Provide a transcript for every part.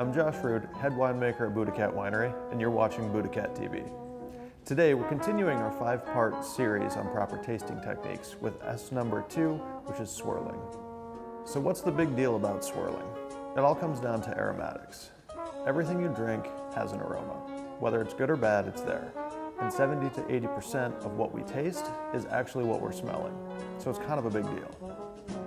I'm Josh Rood, head winemaker at Buddha Cat Winery, and you're watching Buddha Cat TV. Today, we're continuing our 5-part series on proper tasting techniques with number 2, which is swirling. So what's the big deal about swirling? It all comes down to aromatics. Everything you drink has an aroma. Whether it's good or bad, it's there. And 70 to 80% of what we taste is actually what we're smelling. So it's kind of a big deal.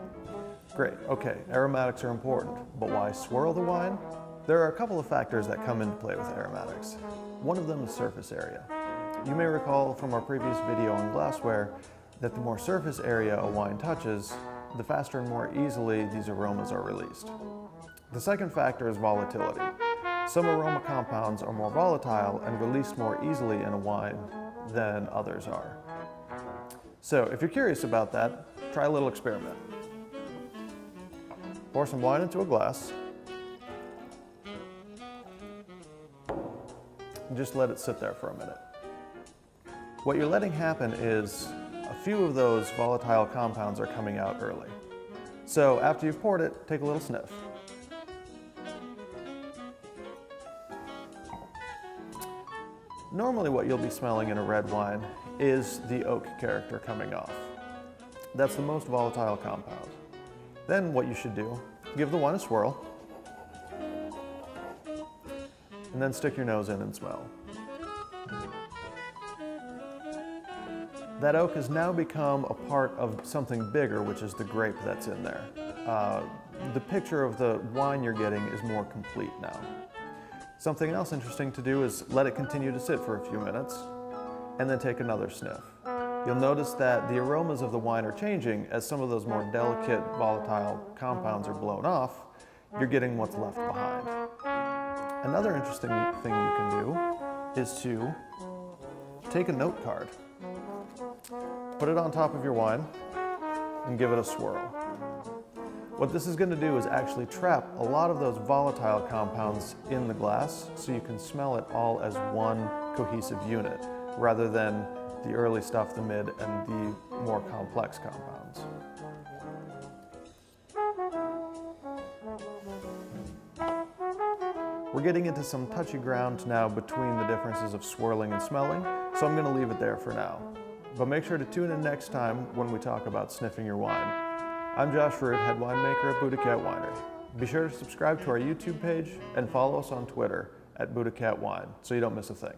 Great, okay, aromatics are important, but why swirl the wine? There are a couple of factors that come into play with aromatics. One of them is surface area. You may recall from our previous video on glassware that the more surface area a wine touches, the faster and more easily these aromas are released. The second factor is volatility. Some aroma compounds are more volatile and released more easily in a wine than others are. So if you're curious about that, try a little experiment. Pour some wine into a glass. And just let it sit there for a minute. What you're letting happen is a few of those volatile compounds are coming out early. So after you've poured it, take a little sniff. Normally what you'll be smelling in a red wine is the oak character coming off. That's the most volatile compound. Then what you should do, give the wine a swirl, and then stick your nose in and smell. That oak has now become a part of something bigger, which is the grape that's in there. The picture of the wine you're getting is more complete now. Something else interesting to do is let it continue to sit for a few minutes, and then take another sniff. You'll notice that the aromas of the wine are changing as some of those more delicate, volatile compounds are blown off. You're getting what's left behind. Another interesting thing you can do is to take a note card, put it on top of your wine, and give it a swirl. What this is going to do is actually trap a lot of those volatile compounds in the glass so you can smell it all as one cohesive unit, rather than the early stuff, the mid, and the more complex compounds. We're getting into some touchy ground now between the differences of swirling and smelling, so I'm going to leave it there for now. But make sure to tune in next time when we talk about sniffing your wine. I'm Josh Rood, head winemaker at Buddha Cat Winery. Be sure to subscribe to our YouTube page and follow us on Twitter at Buddha Cat Wine so you don't miss a thing.